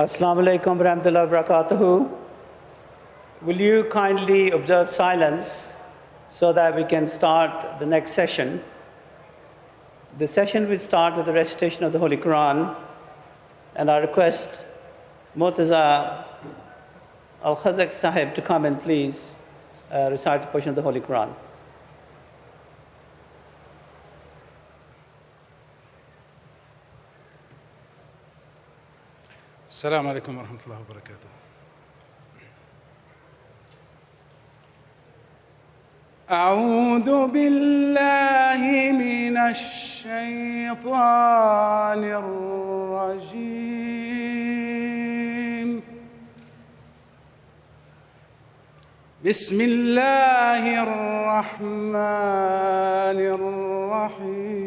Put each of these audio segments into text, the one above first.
Assalamu alaikum wa rahmatullahi wa barakatuhu. Will you kindly observe silence so that we can start the next session? The session will start with the recitation of the Holy Quran, and I request Murtaza Al-Khazak Sahib to come and please recite a portion of the Holy Quran. السلام عليكم ورحمة الله وبركاته. أعوذ بالله من الشيطان الرجيم. بسم الله الرحمن الرحيم.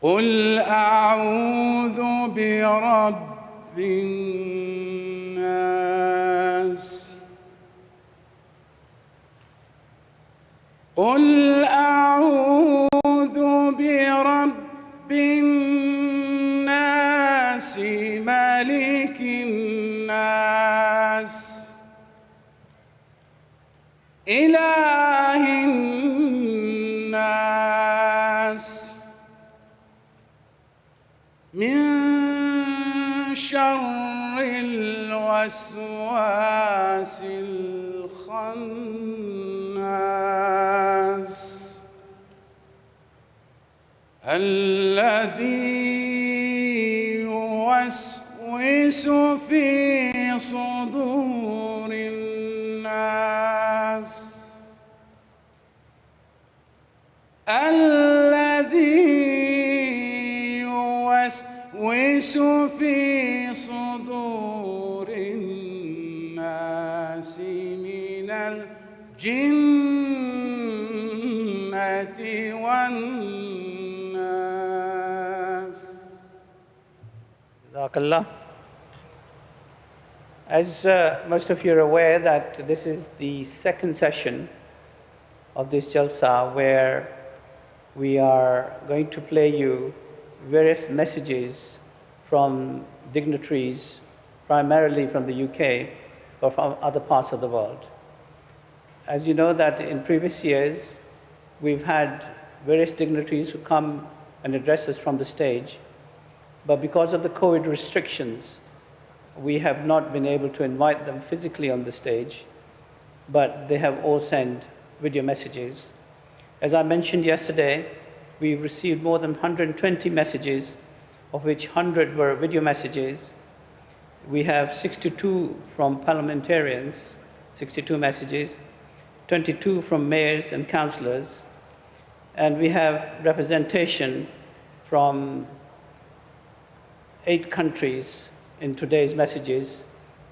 قل أعوذ برب الناس. قل أعوذ برب الناس ملك الناس إله الناس من شر الوسواس الخناس الذي يوسوس في صدور الناس يوسوس في صدور الناس من الجنة والناس. Jazakallah. As most of you are aware that this is the second session of this Jalsa where we are going to play you various messages from dignitaries, primarily from the UK, but from other parts of the world. As you know that in previous years, we've had various dignitaries who come and address us from the stage, but because of the COVID restrictions, we have not been able to invite them physically on the stage, but they have all sent video messages. As I mentioned yesterday, we received more than 120 messages, of which 100 were video messages. We have 62 from parliamentarians, 62 messages, 22 from mayors and councillors, and we have representation from 8 countries in today's messages.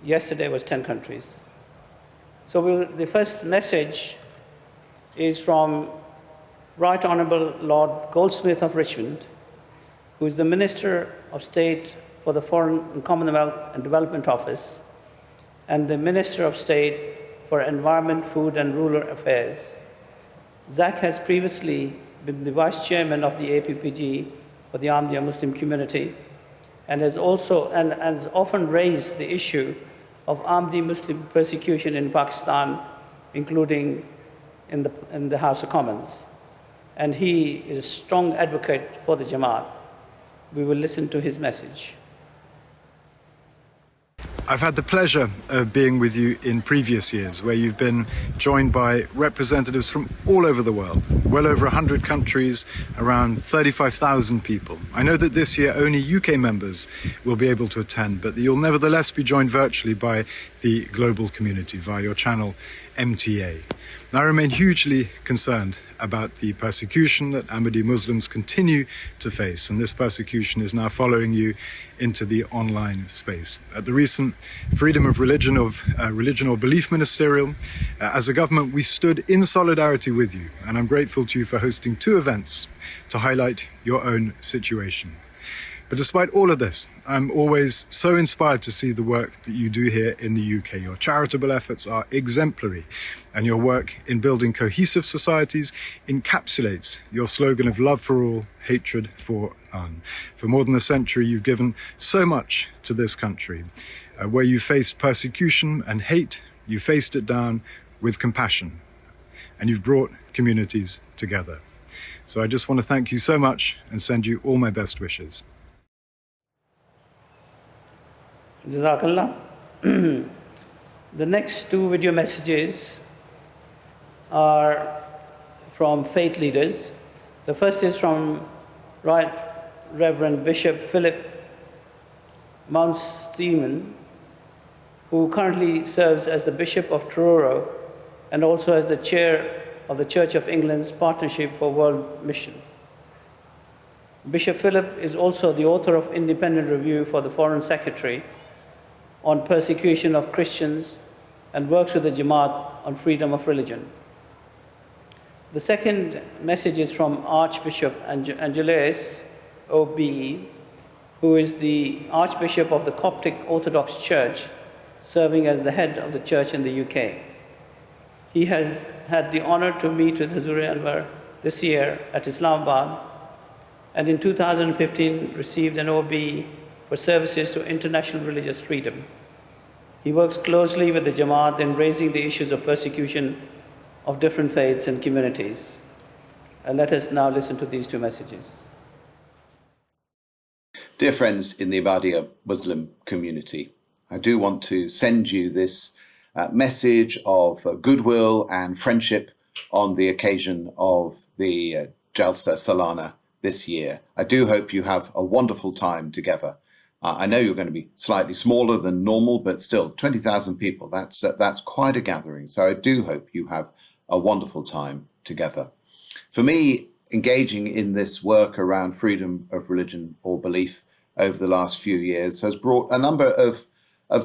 Yesterday was 10 countries. So the first message is from Right Honourable Lord Goldsmith of Richmond, who is the Minister of State for the Foreign and Commonwealth and Development Office and the Minister of State for Environment, Food and Rural Affairs. Zach has previously been the Vice Chairman of the APPG for the Ahmadiyya Muslim community and has often raised the issue of Ahmadi Muslim persecution in Pakistan, including in the House of Commons. And he is a strong advocate for the Jamaat. We will listen to his message. I've had the pleasure of being with you in previous years, where you've been joined by representatives from all over the world, well over 100 countries, around 35,000 people. I know that this year only UK members will be able to attend, but you'll nevertheless be joined virtually by the global community via your channel MTA. Now, I remain hugely concerned about the persecution that Ahmadi Muslims continue to face, and this persecution is now following you into the online space. At the recent Freedom of Religion or Belief Ministerial, as a government, we stood in solidarity with you, and I'm grateful to you for hosting 2 events to highlight your own situation. But despite all of this, I'm always so inspired to see the work that you do here in the UK. Your charitable efforts are exemplary, and your work in building cohesive societies encapsulates your slogan of love for all, hatred for none. For more than a century, you've given so much to this country. Where you faced persecution and hate, you faced it down with compassion, and you've brought communities together. So I just want to thank you so much and send you all my best wishes. Jazakallah. The next two video messages are from faith leaders. The first is from Right Reverend Bishop Philip Mount Stephen, who currently serves as the Bishop of Truro and also as the chair of the Church of England's Partnership for World Mission. Bishop Philip is also the author of Independent Review for the Foreign Secretary on persecution of Christians and works with the Jamaat on freedom of religion. The second message is from Archbishop Angelos, OBE, who is the Archbishop of the Coptic Orthodox Church, serving as the head of the church in the UK. He has had the honor to meet with Hazur Anwar this year at Islamabad, and in 2015 received an OBE for services to international religious freedom. He works closely with the Jamaat in raising the issues of persecution of different faiths and communities. Let us now listen to these two messages. Dear friends in the Ahmadiyya Muslim community, I do want to send you this message of goodwill and friendship on the occasion of the Jalsa Salana this year. I do hope you have a wonderful time together. I know you're going to be slightly smaller than normal, but still 20,000 people, that's quite a gathering. So I do hope you have a wonderful time together. For me, engaging in this work around freedom of religion or belief over the last few years has brought a number of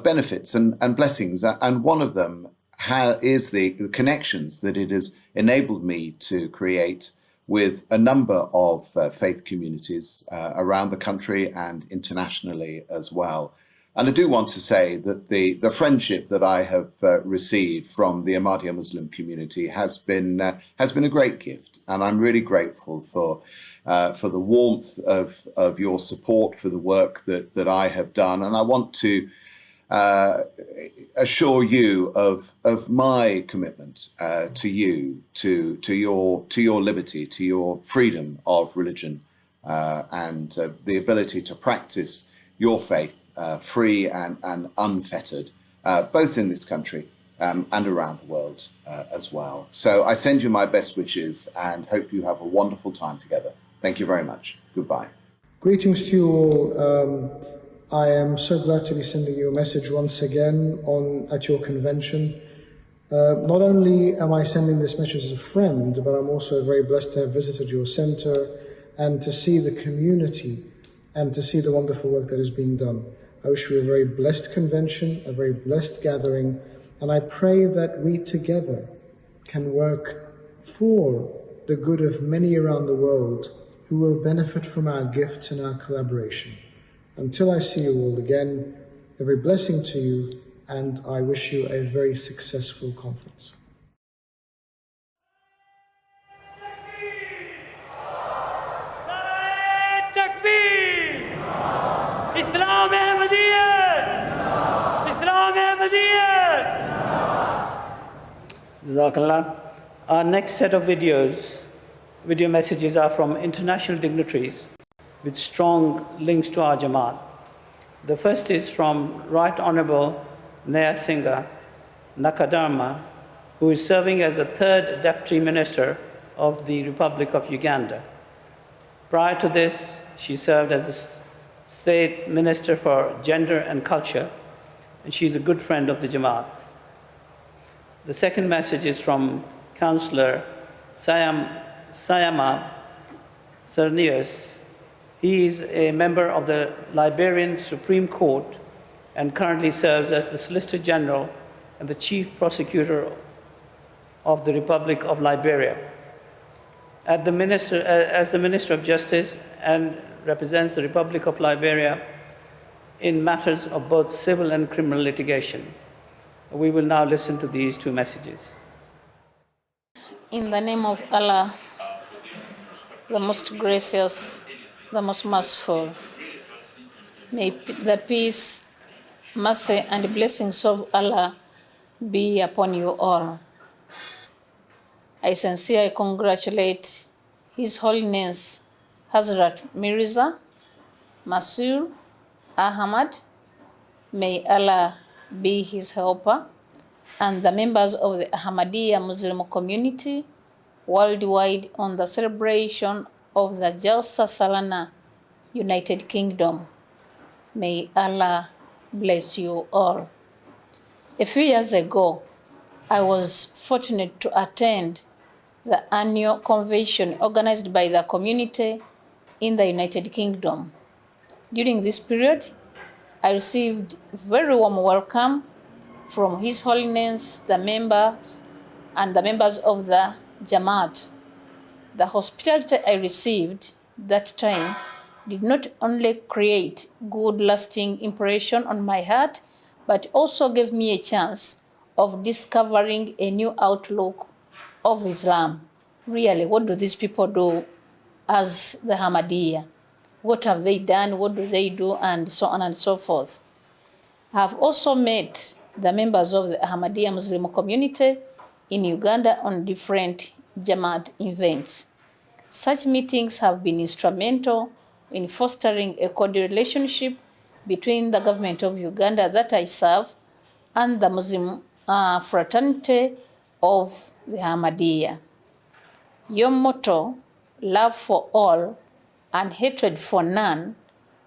benefits and blessings. And one of them is the connections that it has enabled me to create with a number of faith communities around the country and internationally as well. And I do want to say that the friendship that I have received from the Ahmadiyya Muslim community has been a great gift, and I'm really grateful for the warmth of your support for the work that I have done. And I want to assure you of my commitment to you, to your liberty, to your freedom of religion, and the ability to practice your faith free and unfettered, both in this country and around the world as well. So I send you my best wishes and hope you have a wonderful time together. Thank you very much. Goodbye. Greetings to you all. I am so glad to be sending you a message once again at your convention. Not only am I sending this message as a friend, but I'm also very blessed to have visited your center and to see the community and to see the wonderful work that is being done. I wish you a very blessed convention, a very blessed gathering, and I pray that we together can work for the good of many around the world who will benefit from our gifts and our collaboration. Until I see you all again, a very blessing to you, and I wish you a very successful conference. Islam Ahmadiyya! Islam Ahmadiyya! Jazakallah. Our next set of video messages are from international dignitaries with strong links to our Jamaat. The first is from Right Honorable Naya Singha Nakadama, who is serving as the third Deputy Minister of the Republic of Uganda. Prior to this, she served as the State Minister for Gender and Culture, and she's a good friend of the Jamaat. The second message is from Councillor Sayama Cernius. He is a member of the Liberian Supreme Court and currently serves as the Solicitor General and the Chief Prosecutor of the Republic of Liberia. As the Minister of Justice and represents the Republic of Liberia in matters of both civil and criminal litigation. We will now listen to these two messages. In the name of Allah, the most gracious, the most merciful, may the peace, mercy, and blessings of Allah be upon you all. I sincerely congratulate His Holiness Hazrat Mirza Masur Ahmad. May Allah be his helper, and the members of the Ahmadiyya Muslim community worldwide on the celebration of the Jalsa Salana, United Kingdom. May Allah bless you all. A few years ago, I was fortunate to attend the annual convention organized by the community in the United Kingdom. During this period, I received very warm welcome from His Holiness, the members, and the members of the Jamaat. The hospitality I received that time did not only create good lasting impression on my heart, but also gave me a chance of discovering a new outlook of Islam. Really, what do these people do as the Ahmadiyya? What have they done? What do they do? And so on and so forth. I have also met the members of the Ahmadiyya Muslim community in Uganda on different Jamaat events. Such meetings have been instrumental in fostering a cordial relationship between the government of Uganda that I serve and the Muslim fraternity of the Ahmadiyya. Your motto, love for all and hatred for none,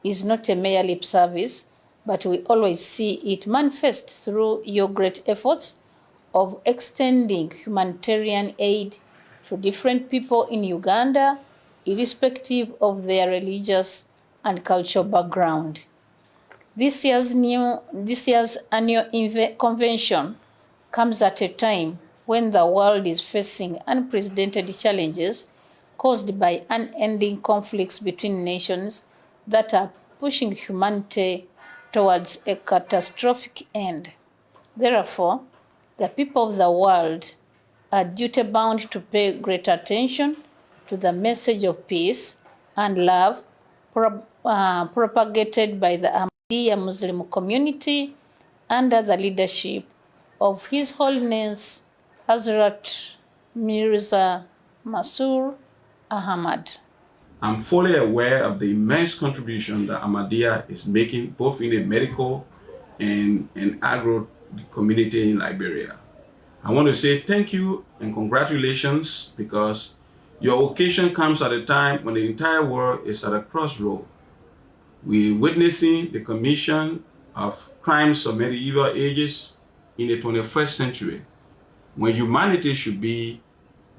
is not a mere lip service, but we always see it manifest through your great efforts of extending humanitarian aid to different people in Uganda, irrespective of their religious and cultural background. This year's annual convention comes at a time when the world is facing unprecedented challenges caused by unending conflicts between nations that are pushing humanity towards a catastrophic end. Therefore, the people of the world are duty-bound to pay great attention to the message of peace and love propagated by the Ahmadiyya Muslim community under the leadership of His Holiness Hazrat Mirza Masur Ahmad. I'm fully aware of the immense contribution that Ahmadiyya is making both in the medical and agro community in Liberia. I want to say thank you and congratulations, because your occasion comes at a time when the entire world is at a crossroad. We're witnessing the commission of crimes of medieval ages in the 21st century, when humanity should be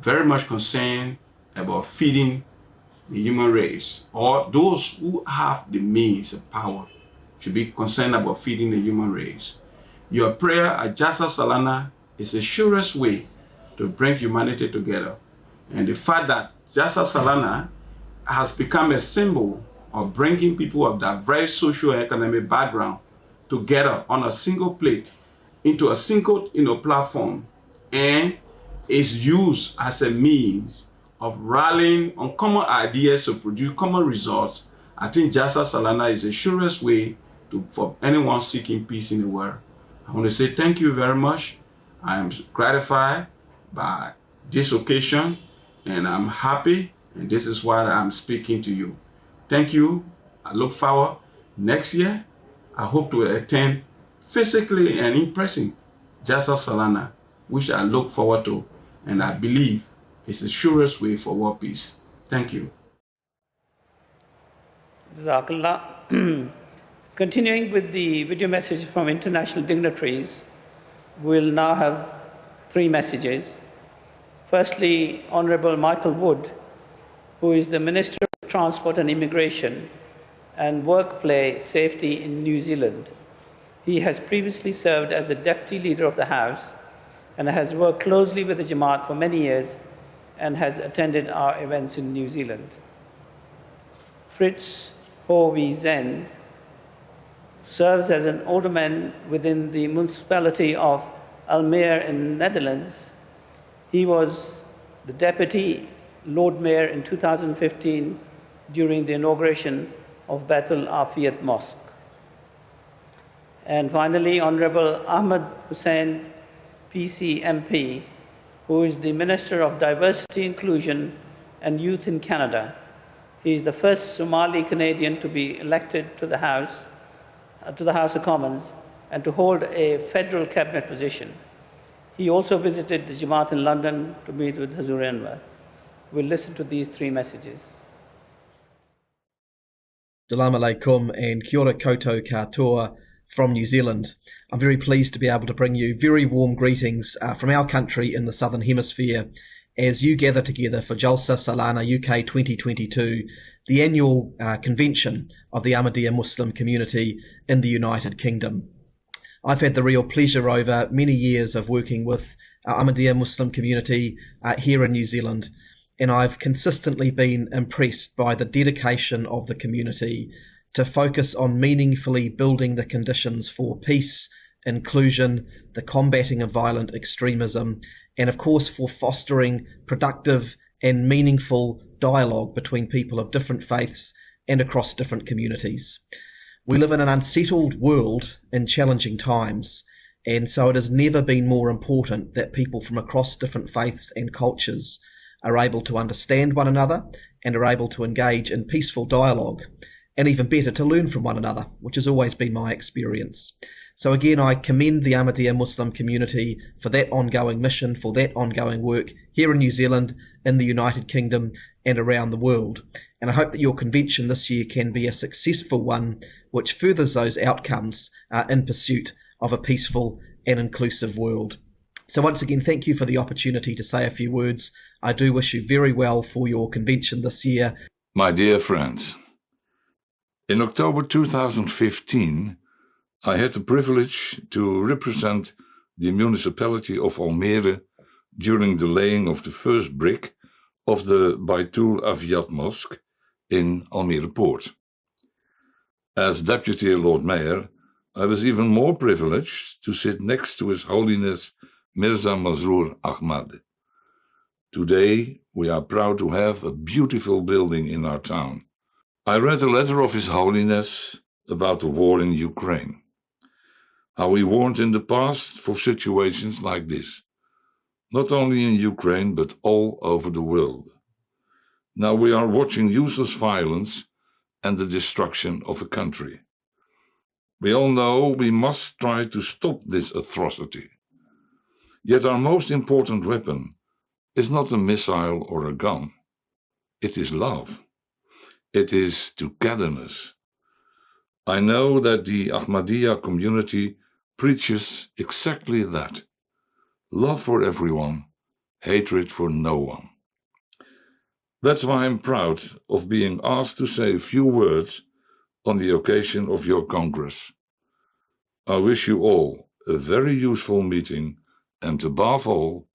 very much concerned about feeding the human race, or those who have the means of power should be concerned about feeding the human race. Your prayer at Jalsa Salana is the surest way to bring humanity together. And the fact that Jalsa Salana has become a symbol of bringing people of diverse socio-economic background together on a single plate into a single platform, and is used as a means of rallying on common ideas to produce common results. I think Jalsa Salana is the surest way for anyone seeking peace in the world. I want to say thank you very much. I am gratified by this occasion, and I'm happy, and this is why I'm speaking to you. Thank you. I look forward next year. I hope to attend physically and in person Jalsa Salana, which I look forward to, and I believe is the surest way for world peace. Thank you. Jazakallah. Continuing with the video message from international dignitaries, we'll now have three messages. Firstly, Honorable Michael Wood, who is the Minister of Transport and Immigration and Workplace Safety in New Zealand. He has previously served as the Deputy Leader of the House and has worked closely with the Jamaat for many years and has attended our events in New Zealand. Fritz Hovey Zen, serves as an alderman within the municipality of Almere in Netherlands. He was the deputy Lord Mayor in 2015 during the inauguration of Bai'at Al-Afiyat Mosque. And finally, Honorable Ahmed Hussain, PC MP, who is the Minister of Diversity, Inclusion and Youth in Canada. He is the first Somali Canadian to be elected to the House of Commons and to hold a federal cabinet position. He also visited the Jamaat in London to meet with Hazur Anwar. We'll listen to these three messages. Assalamu alaikum and kia ora koutou katoa from New Zealand. I'm very pleased to be able to bring you very warm greetings from our country in the Southern Hemisphere as you gather together for Jalsa Salana UK 2022, the annual convention of the Ahmadiyya Muslim community in the United Kingdom. I've had the real pleasure over many years of working with our Ahmadiyya Muslim community here in New Zealand, and I've consistently been impressed by the dedication of the community to focus on meaningfully building the conditions for peace, inclusion, the combating of violent extremism, and of course for fostering productive and meaningful dialogue between people of different faiths and across different communities. We live in an unsettled world in challenging times, and so it has never been more important that people from across different faiths and cultures are able to understand one another and are able to engage in peaceful dialogue, and even better, to learn from one another, which has always been my experience. So again, I commend the Ahmadiyya Muslim community for that ongoing mission, for that ongoing work here in New Zealand, in the United Kingdom, and around the world. And I hope that your convention this year can be a successful one, which furthers those outcomes in pursuit of a peaceful and inclusive world. So once again, thank you for the opportunity to say a few words. I do wish you very well for your convention this year. My dear friends, in October 2015, I had the privilege to represent the municipality of Almere during the laying of the first brick of the Bai'at Al-Afiyat Mosque in Almere Port. As Deputy Lord Mayor, I was even more privileged to sit next to His Holiness Mirza Masroor Ahmad. Today, we are proud to have a beautiful building in our town. I read a letter of His Holiness about the war in Ukraine, how he warned in the past for situations like this, not only in Ukraine but all over the world. Now we are watching useless violence and the destruction of a country. We all know we must try to stop this atrocity. Yet our most important weapon is not a missile or a gun. It is love. It is togetherness. I know that the Ahmadiyya community preaches exactly that. Love for everyone, hatred for no one. That's why I'm proud of being asked to say a few words on the occasion of your Congress. I wish you all a very useful meeting and above all,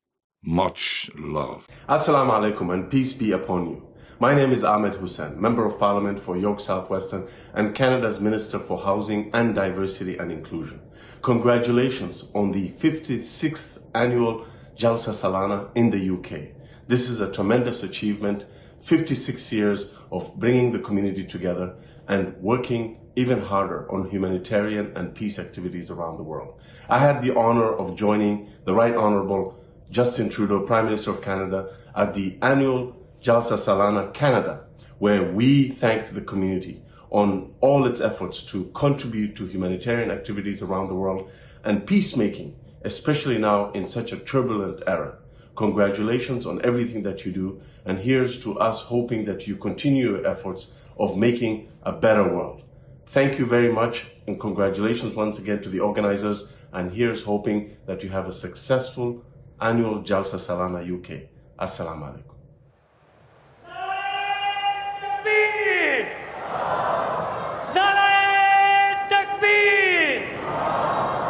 much love. Assalamu alaikum and peace be upon you. My name is Ahmed Hussain, Member of Parliament for York South-Western and Canada's Minister for Housing and Diversity and Inclusion. Congratulations on the 56th annual Jalsa Salana in the UK. This is a tremendous achievement, 56 years of bringing the community together and working even harder on humanitarian and peace activities around the world. I had the honor of joining the Right Honourable Justin Trudeau, Prime Minister of Canada, at the annual Jalsa Salana Canada, where we thanked the community on all its efforts to contribute to humanitarian activities around the world and peacemaking, especially now in such a turbulent era. Congratulations on everything that you do, and here's to us hoping that you continue your efforts of making a better world. Thank you very much, and congratulations once again to the organizers, and here's hoping that you have a successful annual Jalsa Salana UK. Assalamu alaikum.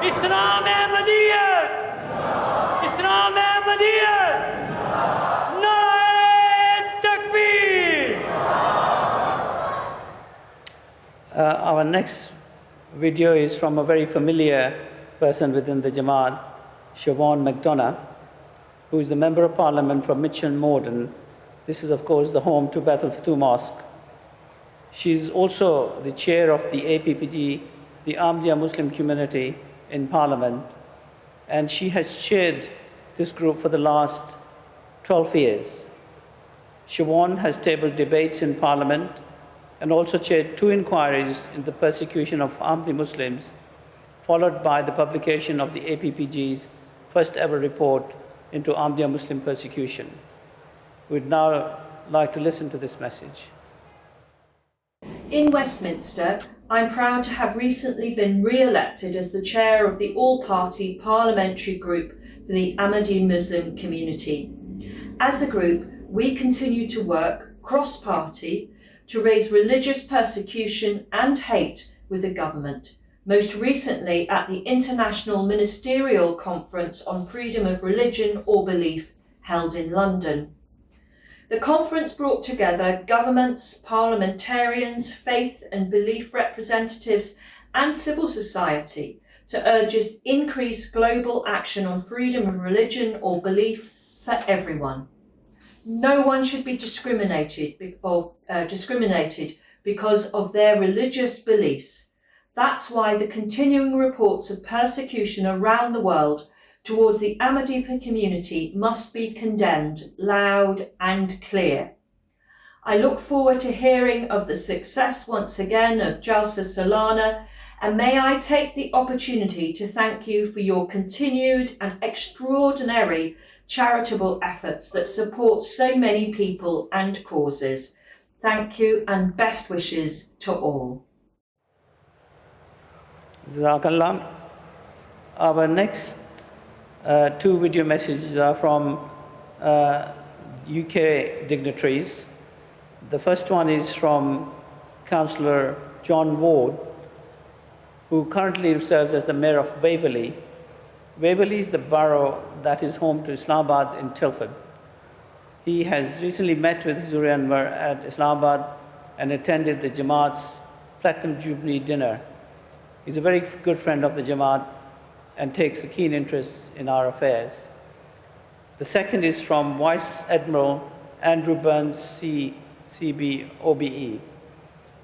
Islam Ahmadiyya! Islam Ahmadiyya! Naare Takbir! Our next video is from a very familiar person within the Jamaat, Siobhan McDonough, who is the Member of Parliament from Mitchell Morden. This is, of course, the home to Beth al-Futuh Mosque. She is also the chair of the APPG, the Ahmadiyya Muslim community in Parliament, and she has chaired this group for the last 12 years. Siobhan has tabled debates in Parliament and also chaired 2 inquiries in the persecution of Ahmadi Muslims, followed by the publication of the APPG's first ever report into Ahmadiyya Muslim persecution. We'd now like to listen to this message. In Westminster, I'm proud to have recently been re-elected as the chair of the all-party parliamentary group for the Ahmadi Muslim community. As a group, we continue to work cross-party to raise religious persecution and hate with the government, most recently at the International Ministerial Conference on Freedom of Religion or Belief held in London. The conference brought together governments, parliamentarians, faith and belief representatives and civil society to urge increased global action on freedom of religion or belief for everyone. No one should be discriminated because of their religious beliefs. That's why the continuing reports of persecution around the world towards the Ahmadi community must be condemned loud and clear. I look forward to hearing of the success once again of Jalsa Salana, and may I take the opportunity to thank you for your continued and extraordinary charitable efforts that support so many people and causes. Thank you and best wishes to all. Jazakallah. Our next 2 video messages are from UK dignitaries. The first one is from Councillor John Ward, who currently serves as the Mayor of Waverley. Waverley is the borough that is home to Islamabad in Tilford. He has recently met with Huzur Anwar at Islamabad and attended the Jamaat's Platinum Jubilee dinner. He's a very good friend of the Jamaat and takes a keen interest in our affairs. The second is from Vice Admiral Andrew Burns, CB OBE,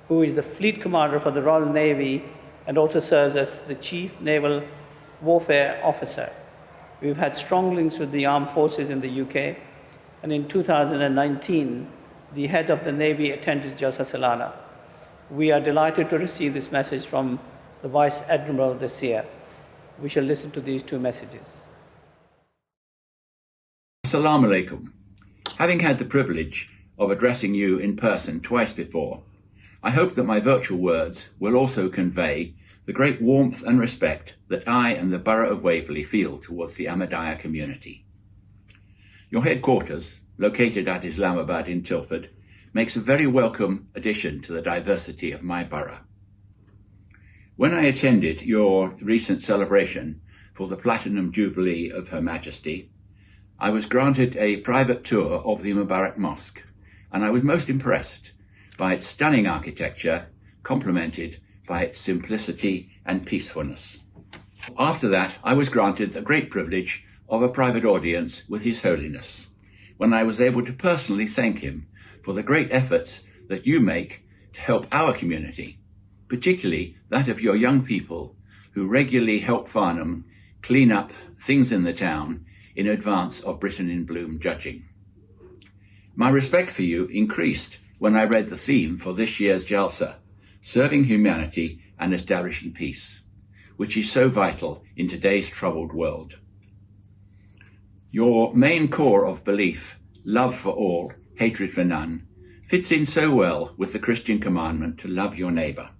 who is the Fleet Commander for the Royal Navy and also serves as the Chief Naval Warfare Officer. We've had strong links with the armed forces in the UK, and in 2019, the head of the Navy attended Jalsa Salana. We are delighted to receive this message from the Vice Admiral this year. We shall listen to these 2 messages. Assalamu alaikum. Having had the privilege of addressing you in person twice before, I hope that my virtual words will also convey the great warmth and respect that I and the Borough of Waverley feel towards the Ahmadiyya community. Your headquarters, located at Islamabad in Tilford, makes a very welcome addition to the diversity of my borough. When I attended your recent celebration for the Platinum Jubilee of Her Majesty, I was granted a private tour of the Mubarak Mosque, and I was most impressed by its stunning architecture, complemented by its simplicity and peacefulness. After that, I was granted the great privilege of a private audience with His Holiness, when I was able to personally thank him for the great efforts that you make to help our community, particularly that of your young people who regularly help Farnham clean up things in the town in advance of Britain in Bloom judging. My respect for you increased when I read the theme for this year's Jalsa, Serving Humanity and Establishing Peace, which is so vital in today's troubled world. Your main core of belief, love for all, hatred for none, fits in so well with the Christian commandment to love your neighbour.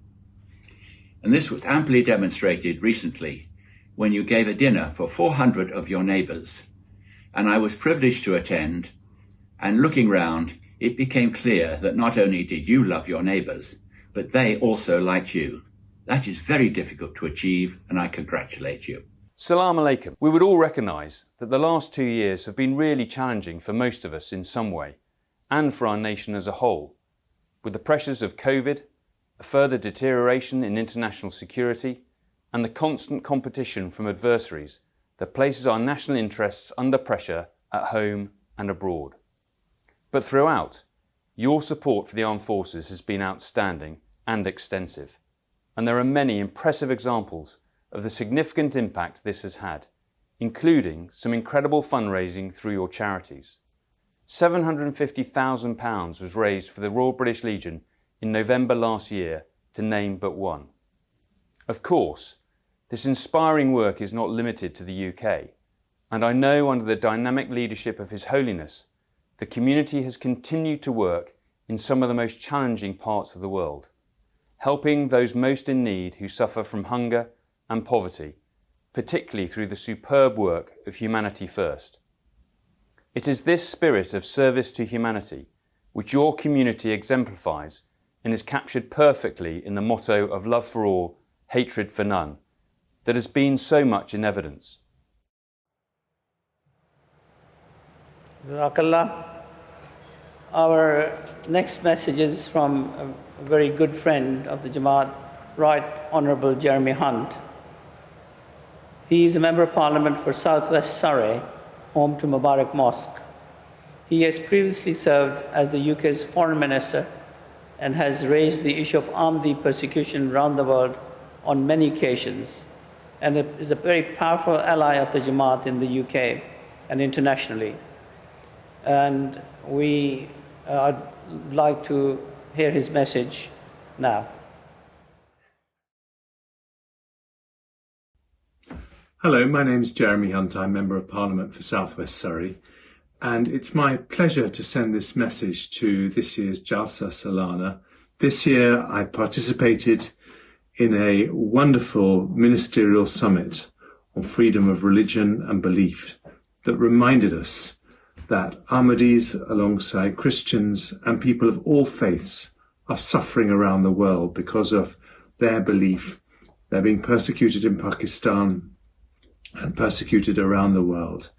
And this was amply demonstrated recently when you gave a dinner for 400 of your neighbours, and I was privileged to attend, and looking round, it became clear that not only did you love your neighbours, but they also liked you. That is very difficult to achieve, and I congratulate you. Salam alaikum. We would all recognise that the last 2 years have been really challenging for most of us in some way, and for our nation as a whole, with the pressures of COVID, a further deterioration in international security, and the constant competition from adversaries that places our national interests under pressure at home and abroad. But throughout, your support for the armed forces has been outstanding and extensive, and there are many impressive examples of the significant impact this has had, including some incredible fundraising through your charities. £750,000 was raised for the Royal British Legion in November last year, to name but one. Of course, this inspiring work is not limited to the UK, and I know under the dynamic leadership of His Holiness, the community has continued to work in some of the most challenging parts of the world, helping those most in need who suffer from hunger and poverty, particularly through the superb work of Humanity First. It is this spirit of service to humanity which your community exemplifies and is captured perfectly in the motto of love for all, hatred for none, that has been so much in evidence. Jazakallah. Our next message is from a very good friend of the Jamaat, Right Honourable Jeremy Hunt. He is a Member of Parliament for South West Surrey, home to Mubarak Mosque. He has previously served as the UK's Foreign Minister and has raised the issue of Ahmadi persecution around the world on many occasions, and is a very powerful ally of the Jamaat in the UK and internationally. And we would like to hear his message now. Hello, my name is Jeremy Hunt. I'm Member of Parliament for South West Surrey, and it's my pleasure to send this message to this year's Jalsa Salana. This year I participated in a wonderful ministerial summit on freedom of religion and belief that reminded us that Ahmadis, alongside Christians and people of all faiths, are suffering around the world because of their belief. They're being persecuted in Pakistan and persecuted around the world.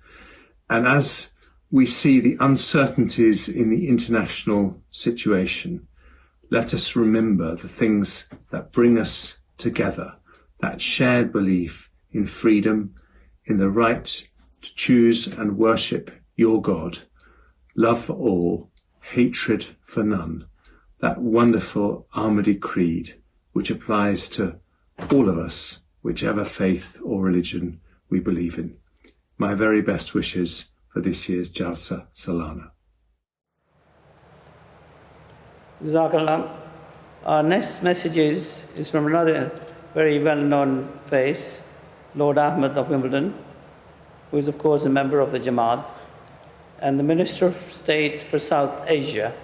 And as we see the uncertainties in the international situation, let us remember the things that bring us together, that shared belief in freedom, in the right to choose and worship your God, love for all, hatred for none, that wonderful Ahmadi creed which applies to all of us, whichever faith or religion we believe in. My very best wishes for this year's Jalsa Salana. Jazakallah. Our next message is from another very well-known face, Lord Ahmed of Wimbledon, who is of course a member of the Jamaat, and the Minister of State for South Asia,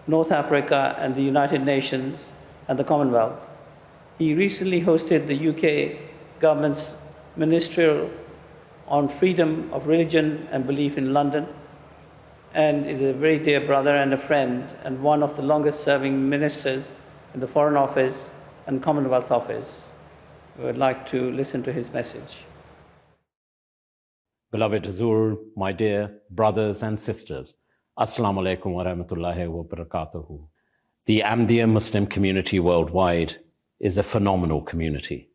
North Africa and the United Nations and the Commonwealth. He recently hosted the UK government's ministerial on freedom of religion and belief in London, and is a very dear brother and a friend, and one of the longest serving ministers in the Foreign Office and Commonwealth Office. We would like to listen to his message. Beloved Hazur, my dear brothers and sisters, Assalamu alaikum wa rahmatullahi wa barakatuhu. The Ahmadiyya Muslim community worldwide is a phenomenal community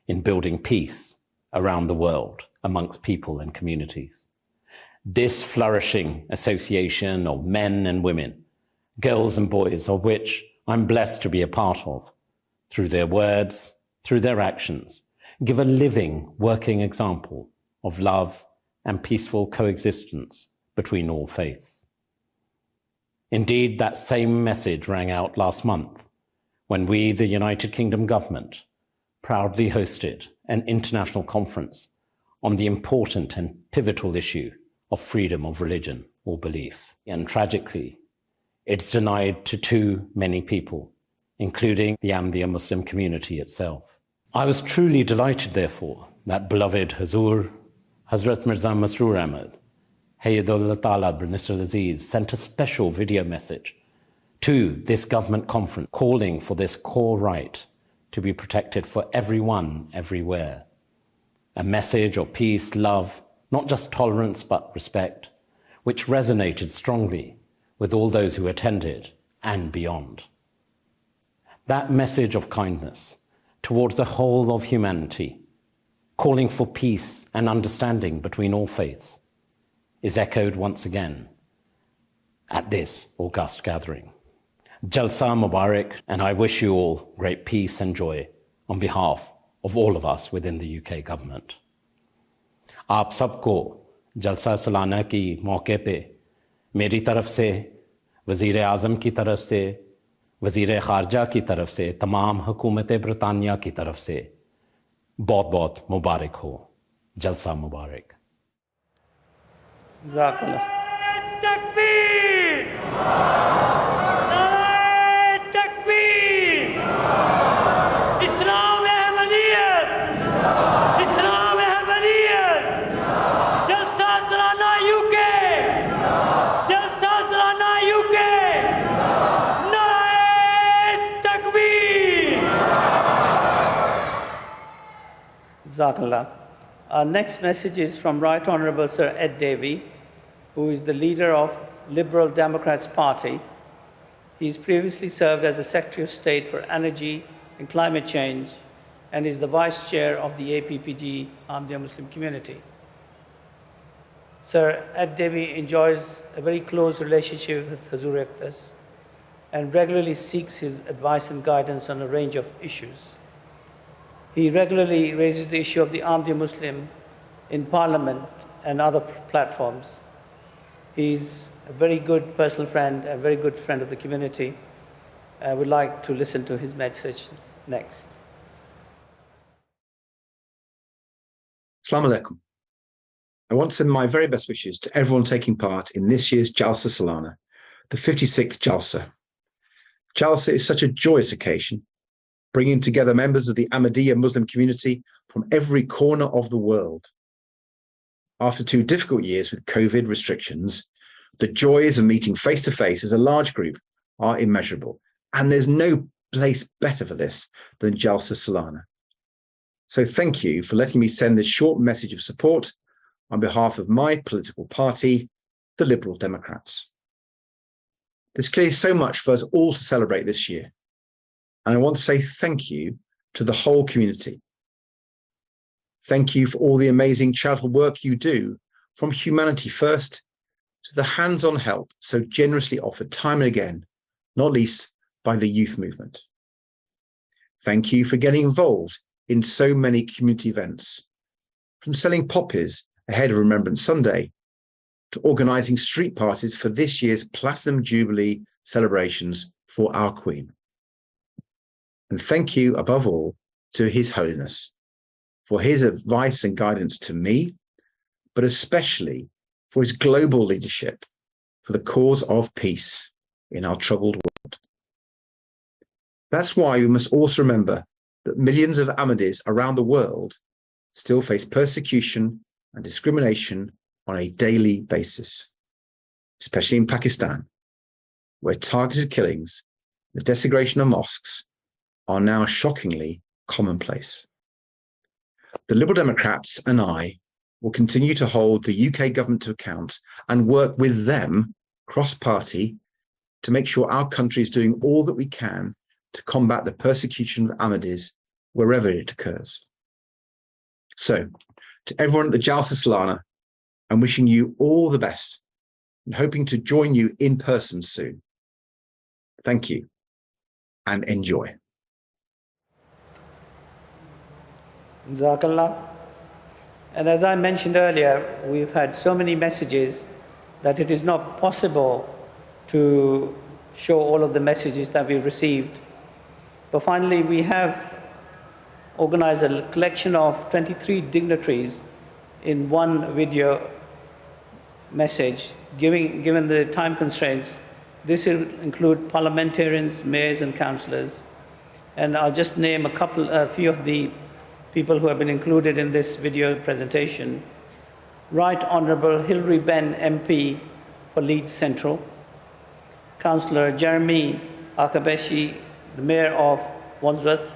in building peace around the world amongst people and communities. This flourishing association of men and women, girls and boys, of which I'm blessed to be a part of, through their words, through their actions, give a living, working example of love and peaceful coexistence between all faiths. Indeed, that same message rang out last month when we, the United Kingdom government, proudly hosted an international conference on the important and pivotal issue of freedom of religion or belief. And tragically, it's denied to too many people, including the Ahmadiyya Muslim community itself. I was truly delighted, therefore, that beloved Hazur, Hazrat Mirza Masroor Ahmad, Hayyadullah Ta'ala bin Nasr Aziz, sent a special video message to this government conference calling for this core right to be protected for everyone, everywhere. A message of peace, love, not just tolerance but respect, which resonated strongly with all those who attended and beyond. That message of kindness towards the whole of humanity, calling for peace and understanding between all faiths, is echoed once again at this august gathering. Jalsa Mubarak, and I wish you all great peace and joy on behalf of all of us within the UK government. आप सबको जलसा सलाना की मौके पे मेरी तरफ से, वज़ीर आज़म की तरफ से, वज़ीर ख़ारजा की तरफ से, तमाम हुकूमत ब्रितानिया की तरफ से बहुत बहुत मुबारक हो। जलसा मुबारक। Jazakallah. Takbir! Takbir! Islam Ahmadiyat! Islam Ahmadiyat! Jalsa Salana UK! Jalsa Salana UK! Naare Takbir! Jazakallah. Our next message is from Right Honourable Sir Ed Davey, who is the leader of Liberal Democrats Party. He's previously served as the Secretary of State for Energy and Climate Change and is the Vice Chair of the APPG Ahmadiyya Muslim Community. Sir Ed Davey enjoys a very close relationship with Hazur Iqtas and regularly seeks his advice and guidance on a range of issues. He regularly raises the issue of the Ahmadiyya Muslim in Parliament and other platforms. He's a very good personal friend, a very good friend of the community. I would like to listen to his message next. Assalamu alaikum. I want to send my very best wishes to everyone taking part in this year's Jalsa Salana, the 56th Jalsa. Jalsa is such a joyous occasion, bringing together members of the Ahmadiyya Muslim community from every corner of the world. After 2 difficult years with COVID restrictions, the joys of meeting face-to-face as a large group are immeasurable, and there's no place better for this than Jalsa Salana. So thank you for letting me send this short message of support on behalf of my political party, the Liberal Democrats. There's clearly so much for us all to celebrate this year, and I want to say thank you to the whole community. Thank you for all the amazing charitable work you do, from Humanity First to the hands-on help so generously offered time and again, not least by the youth movement. Thank you for getting involved in so many community events, from selling poppies ahead of Remembrance Sunday to organising street parties for this year's Platinum Jubilee celebrations for our Queen. And thank you, above all, to His Holiness for his advice and guidance to me, but especially for his global leadership for the cause of peace in our troubled world. That's why we must also remember that millions of Ahmadis around the world still face persecution and discrimination on a daily basis, especially in Pakistan, where targeted killings, the desecration of mosques are now shockingly commonplace. The Liberal Democrats and I will continue to hold the UK government to account and work with them cross-party to make sure our country is doing all that we can to combat the persecution of Ahmadis wherever it occurs. So, to everyone at the Jalsa Salana, I'm wishing you all the best and hoping to join you in person soon. Thank you and enjoy. Jazakallah. And as I mentioned earlier, we've had so many messages that it is not possible to show all of the messages that we've received. But finally, we have organized a collection of 23 dignitaries in one video message. Given the time constraints, this will include parliamentarians, mayors and councillors. And I'll just name a few of the people who have been included in this video presentation. Right Honourable Hilary Benn MP for Leeds Central, Councillor Jeremy Akabeshi, the Mayor of Wandsworth,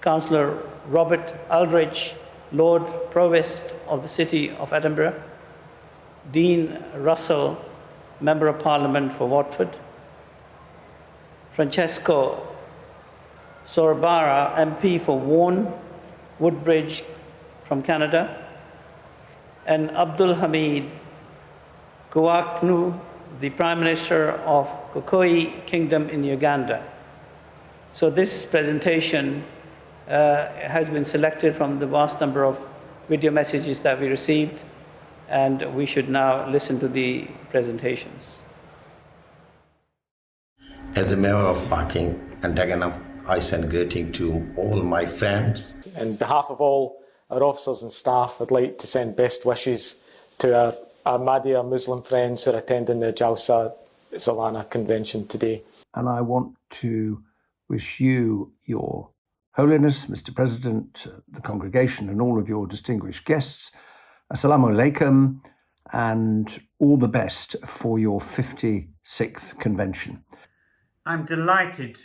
Councillor Robert Aldrich, Lord Provost of the City of Edinburgh, Dean Russell, Member of Parliament for Watford, Francesco Sorbara, MP for Vaughan, Woodbridge from Canada, and Abdul Hamid Guaknu, the Prime Minister of Kokoi Kingdom in Uganda. So this presentation has been selected from the vast number of video messages that we received, and we should now listen to the presentations. As a member of Parking and Dagenham, I send greeting to all my friends. On behalf of all our officers and staff, I'd like to send best wishes to our Ahmadiyya Muslim friends who are attending the Jalsa Salana convention today. And I want to wish you, Your Holiness, Mr. President, the congregation, and all of your distinguished guests, Assalamu alaikum, and all the best for your 56th convention. I'm delighted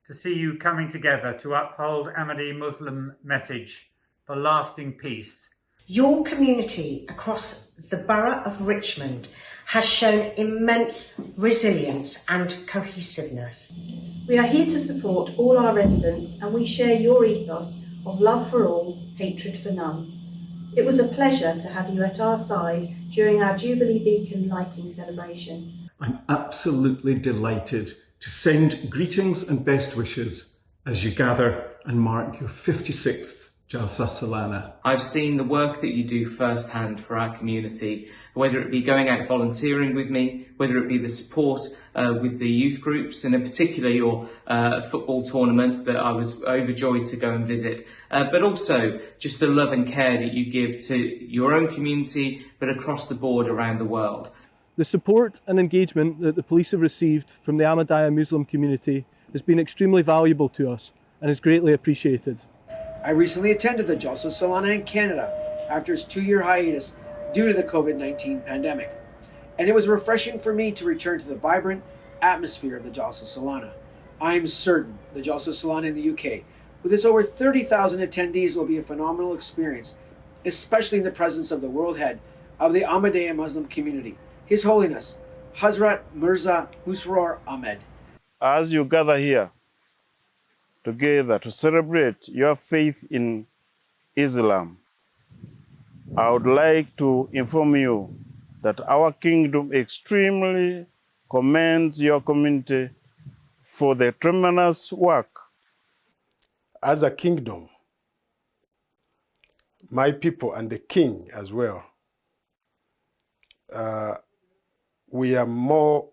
to see you coming together to uphold Ahmadi Muslim message for lasting peace. Your community across the borough of Richmond has shown immense resilience and cohesiveness. We are here to support all our residents, and we share your ethos of love for all, hatred for none. It was a pleasure to have you at our side during our Jubilee Beacon lighting celebration. I'm absolutely delighted to send greetings and best wishes as you gather and mark your 56th Jalsa Salana. I've seen the work that you do firsthand for our community, whether it be going out volunteering with me, whether it be the support with the youth groups, and in particular your football tournament that I was overjoyed to go and visit, but also just the love and care that you give to your own community, but across the board around the world. The support and engagement that the police have received from the Ahmadiyya Muslim community has been extremely valuable to us and is greatly appreciated. I recently attended the Jalsa Salana in Canada after its 2-year hiatus due to the COVID-19 pandemic, and it was refreshing for me to return to the vibrant atmosphere of the Jalsa Salana. I am certain the Jalsa Salana in the UK, with its over 30,000 attendees, will be a phenomenal experience, especially in the presence of the world head of the Ahmadiyya Muslim community, His Holiness Hazrat Mirza Husroor Ahmed. As you gather here together to celebrate your faith in Islam, I would like to inform you that our kingdom extremely commends your community for the tremendous work. As a kingdom, my people and the king as well, we are more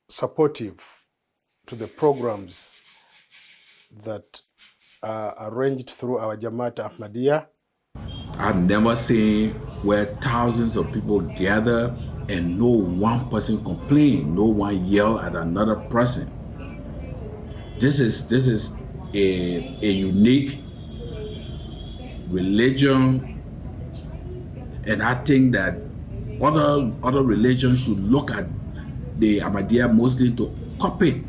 supportive to the programs that are arranged through our Jamaat Ahmadiyya. I've never seen where thousands of people gather and no one person complain, no one yell at another person. This is a unique religion, and I think that other religions should look at the Ahmadiyya Muslim to copy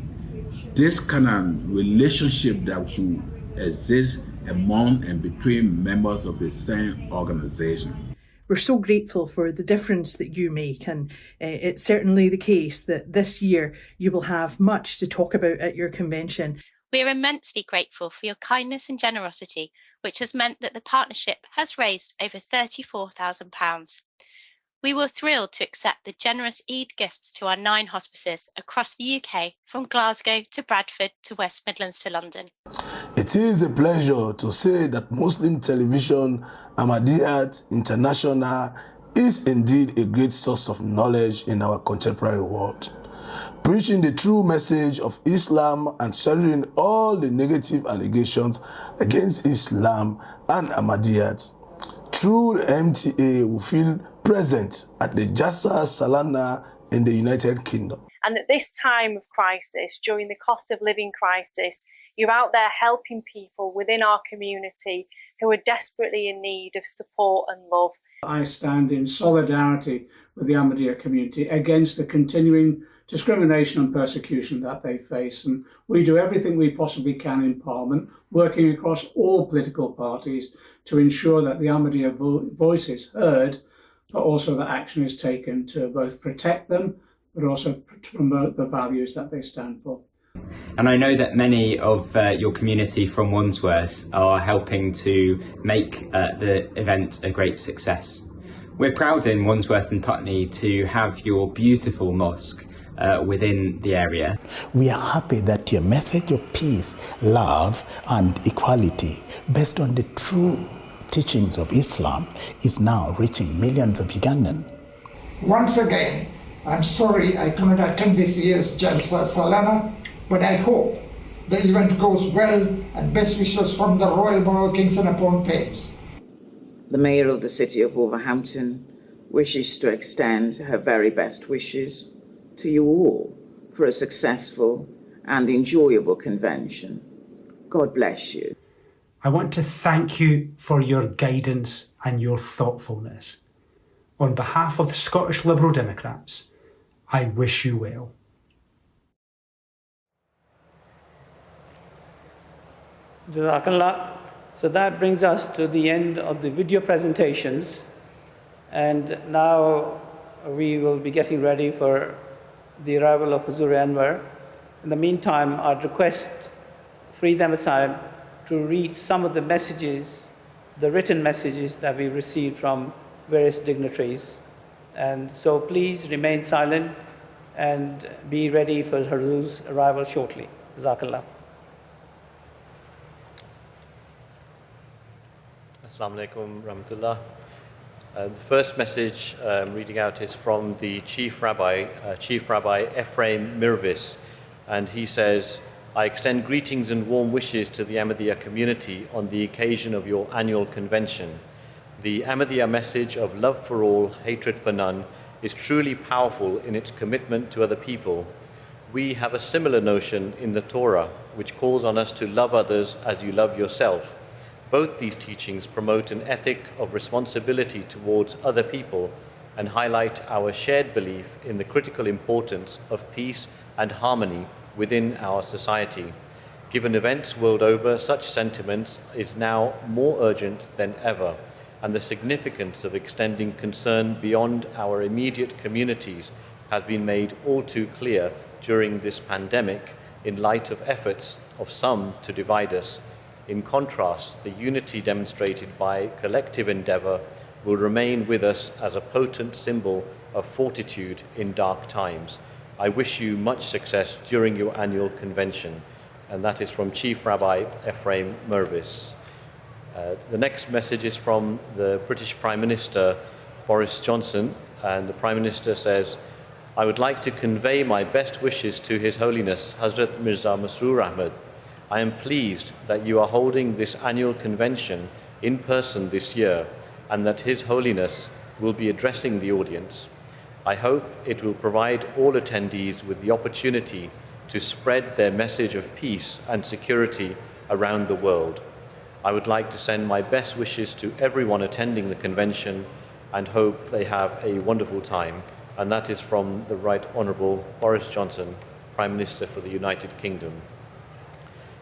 this kind of relationship that should exist among and between members of the same organization. We're so grateful for the difference that you make, and it's certainly the case that this year you will have much to talk about at your convention. We are immensely grateful for your kindness and generosity, which has meant that the partnership has raised over £34,000. We were thrilled to accept the generous Eid gifts to our 9 hospices across the UK, from Glasgow to Bradford to West Midlands to London. It is a pleasure to say that Muslim television, Ahmadiyat International, is indeed a great source of knowledge in our contemporary world, preaching the true message of Islam and shattering all the negative allegations against Islam and Ahmadiyat. Through MTA, we feel present at the Jalsa Salana in the United Kingdom. And at this time of crisis, during the cost of living crisis, you're out there helping people within our community who are desperately in need of support and love. I stand in solidarity with the Ahmadiyya community against the continuing discrimination and persecution that they face, and we do everything we possibly can in Parliament, working across all political parties to ensure that the Ahmadiyya voice is heard, but also that action is taken to both protect them, but also to promote the values that they stand for. And I know that many of your community from Wandsworth are helping to make the event a great success. We're proud in Wandsworth and Putney to have your beautiful mosque within the area. We are happy that your message of peace, love and equality based on the true teachings of Islam is now reaching millions of Ugandans. Once again, I'm sorry I cannot attend this year's Jalsa Salana, but I hope the event goes well, and best wishes from the Royal Borough Kingston upon Thames. The Mayor of the City of Wolverhampton wishes to extend her very best wishes to you all for a successful and enjoyable convention. God bless you. I want to thank you for your guidance and your thoughtfulness. On behalf of the Scottish Liberal Democrats, I wish you well. Jazakallah. So that brings us to the end of the video presentations, and now we will be getting ready for the arrival of Huzur Anwar. In the meantime, I'd request Fareed Ahmed Sahib to read some of the messages, the written messages that we received from various dignitaries. And so please remain silent and be ready for Huzur's arrival shortly. Jazakallah. Assalamu alaikum rahmatullah. The first message I'm reading out is from the Chief Rabbi Ephraim Mirvis, and he says, I extend greetings and warm wishes to the Ahmadiyya community on the occasion of your annual convention. The Ahmadiyya message of love for all, hatred for none is truly powerful in its commitment to other people. We have a similar notion in the Torah, which calls on us to love others as you love yourself. Both these teachings promote an ethic of responsibility towards other people and highlight our shared belief in the critical importance of peace and harmony within our society. Given events world over, such sentiments is now more urgent than ever, and the significance of extending concern beyond our immediate communities has been made all too clear during this pandemic in light of efforts of some to divide us. In contrast, the unity demonstrated by collective endeavour will remain with us as a potent symbol of fortitude in dark times. I wish you much success during your annual convention. And that is from Chief Rabbi Ephraim Mirvis. The next message is from the British Prime Minister Boris Johnson, and the Prime Minister says, I would like to convey my best wishes to His Holiness Hazrat Mirza Masroor Ahmad. I am pleased that you are holding this annual convention in person this year and that His Holiness will be addressing the audience. I hope it will provide all attendees with the opportunity to spread their message of peace and security around the world. I would like to send my best wishes to everyone attending the convention and hope they have a wonderful time. And that is from the Right Honourable Boris Johnson, Prime Minister for the United Kingdom.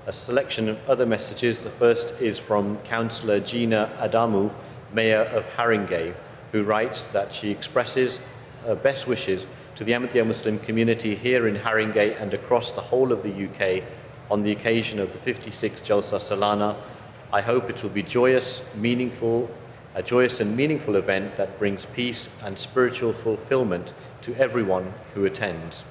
A selection of other messages. The first is from Councillor Gina Adamu, Mayor of Haringey, who writes that she expresses her best wishes to the Ahmadiyya Muslim community here in Haringey and across the whole of the UK on the occasion of the 56th Jalsa Salana. I hope it will be a joyous and meaningful event that brings peace and spiritual fulfillment to everyone who attends.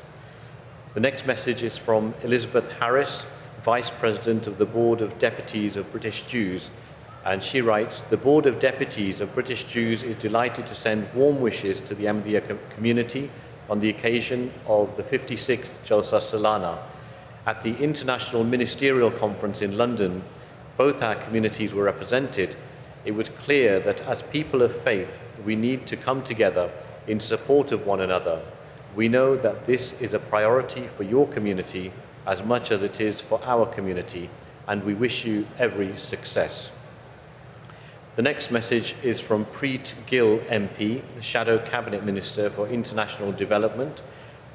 The next message is from Elizabeth Harris, Vice President of the Board of Deputies of British Jews, and she writes, the Board of Deputies of British Jews is delighted to send warm wishes to the Ahmadiyya community on the occasion of the 56th Jalsa Salana. At the International Ministerial Conference in London, both our communities were represented. It was clear that as people of faith, we need to come together in support of one another. We know that this is a priority for your community as much as it is for our community, and we wish you every success. The next message is from Preet Gill MP, the Shadow Cabinet Minister for International Development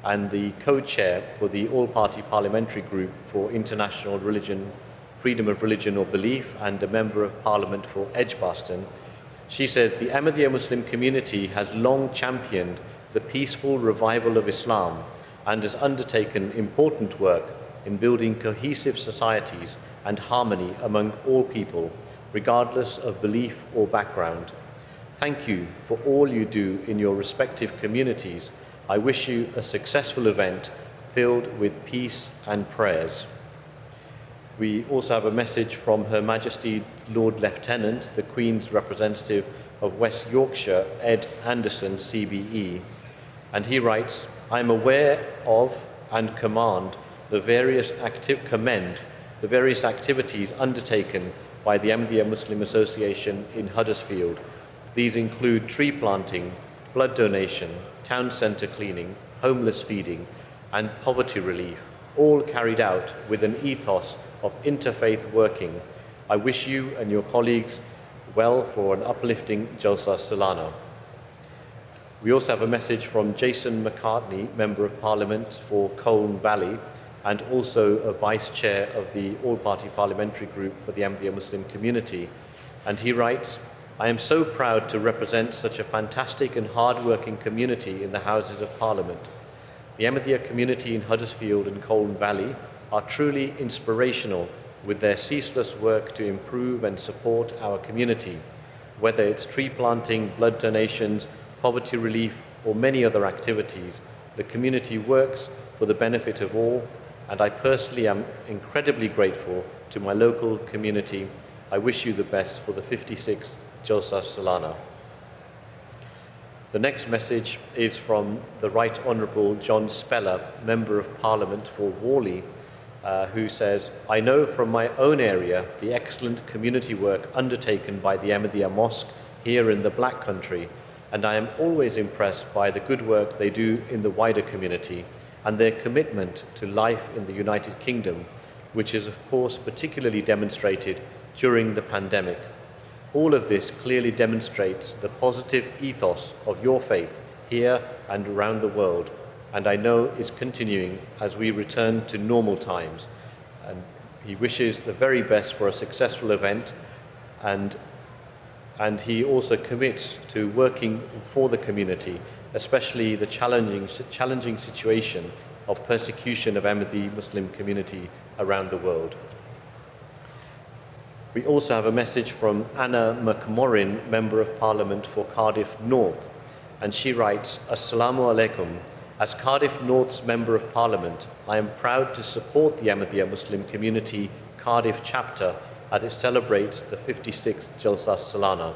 and the co-chair for the All-Party Parliamentary Group for International Religion, Freedom of Religion or Belief, and a Member of Parliament for Edgbaston. She said, the Ahmadiyya Muslim community has long championed the peaceful revival of Islam and has undertaken important work in building cohesive societies and harmony among all people, regardless of belief or background. Thank you for all you do in your respective communities. I wish you a successful event filled with peace and prayers. We also have a message from Her Majesty Lord Lieutenant, the Queen's representative of West Yorkshire, Ed Anderson, CBE. And he writes, I am aware of and commend the various activities undertaken by the Ahmadiyya Muslim Association in Huddersfield. These include tree planting, blood donation, town centre cleaning, homeless feeding, and poverty relief, all carried out with an ethos of interfaith working. I wish you and your colleagues well for an uplifting Jalsa Salana. We also have a message from Jason McCartney, Member of Parliament for Colne Valley, and also a Vice Chair of the All-Party Parliamentary Group for the Ahmadiyya Muslim Community. And he writes, I am so proud to represent such a fantastic and hard-working community in the Houses of Parliament. The Ahmadiyya community in Huddersfield and Colne Valley are truly inspirational with their ceaseless work to improve and support our community, whether it's tree planting, blood donations, poverty relief, or many other activities. The community works for the benefit of all, and I personally am incredibly grateful to my local community. I wish you the best for the 56th Jalsa Salana. The next message is from the Right Honourable John Speller, Member of Parliament for Worley, who says, I know from my own area the excellent community work undertaken by the Ahmadiyya Mosque here in the Black Country, and I am always impressed by the good work they do in the wider community and their commitment to life in the United Kingdom, which is of course particularly demonstrated during the pandemic. All of this clearly demonstrates the positive ethos of your faith here and around the world, and I know is continuing as we return to normal times. And he wishes the very best for a successful event, and he also commits to working for the community, especially the challenging situation of persecution of Ahmadi Muslim community around the world. We also have a message from Anna McMorrin, Member of Parliament for Cardiff North, and she writes, Assalamu alaikum. As Cardiff North's Member of Parliament, I am proud to support the Ahmadiyya Muslim Community Cardiff chapter as it celebrates the 56th Jalsa Salana.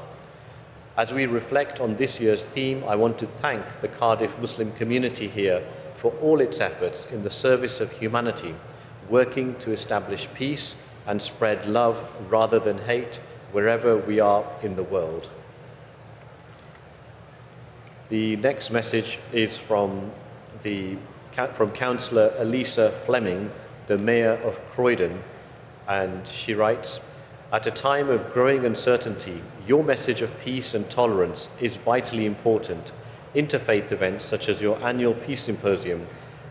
As we reflect on this year's theme, I want to thank the Cardiff Muslim community here for all its efforts in the service of humanity, working to establish peace and spread love rather than hate wherever we are in the world. The next message is from Councillor Elisa Fleming, the Mayor of Croydon, and she writes, at a time of growing uncertainty, your message of peace and tolerance is vitally important. Interfaith events such as your annual Peace Symposium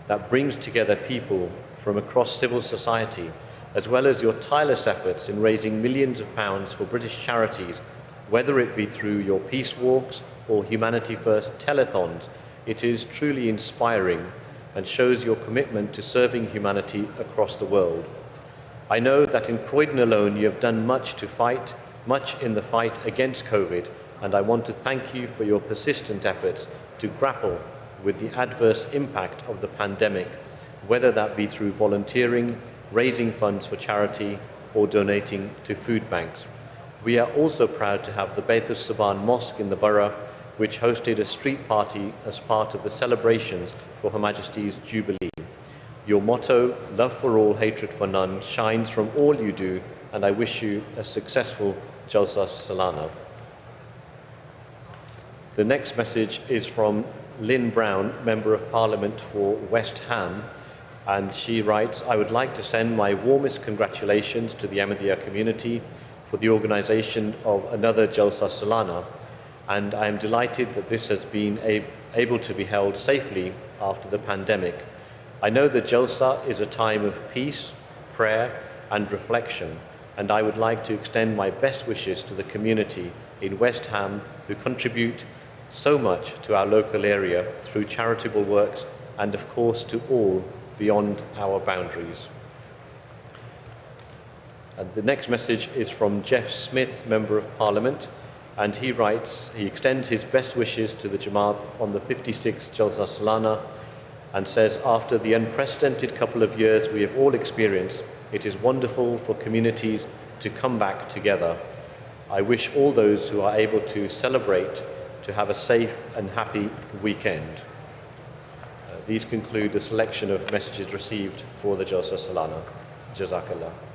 that brings together people from across civil society, as well as your tireless efforts in raising millions of pounds for British charities, whether it be through your peace walks or Humanity First telethons, it is truly inspiring and shows your commitment to serving humanity across the world. I know that in Croydon alone you have done much in the fight against COVID, and I want to thank you for your persistent efforts to grapple with the adverse impact of the pandemic, whether that be through volunteering, raising funds for charity, or donating to food banks. We are also proud to have the Bai'at Saban Mosque in the borough, which hosted a street party as part of the celebrations for Her Majesty's Jubilee. Your motto, love for all, hatred for none, shines from all you do, and I wish you a successful Jalsa Salana. The next message is from Lynn Brown, Member of Parliament for West Ham, and she writes, I would like to send my warmest congratulations to the Ahmadiyya community for the organisation of another Jalsa Salana, and I am delighted that this has been able to be held safely after the pandemic. I know that Jalsa is a time of peace, prayer and reflection, and I would like to extend my best wishes to the community in West Ham who contribute so much to our local area through charitable works and of course to all beyond our boundaries. And the next message is from Jeff Smith, Member of Parliament, and he writes, he extends his best wishes to the Jamaat on the 56th Jalsa Salana and says, after the unprecedented couple of years we have all experienced, it is wonderful for communities to come back together. I wish all those who are able to celebrate to have a safe and happy weekend. These conclude the selection of messages received for the Jalsa Salana. Jazakallah.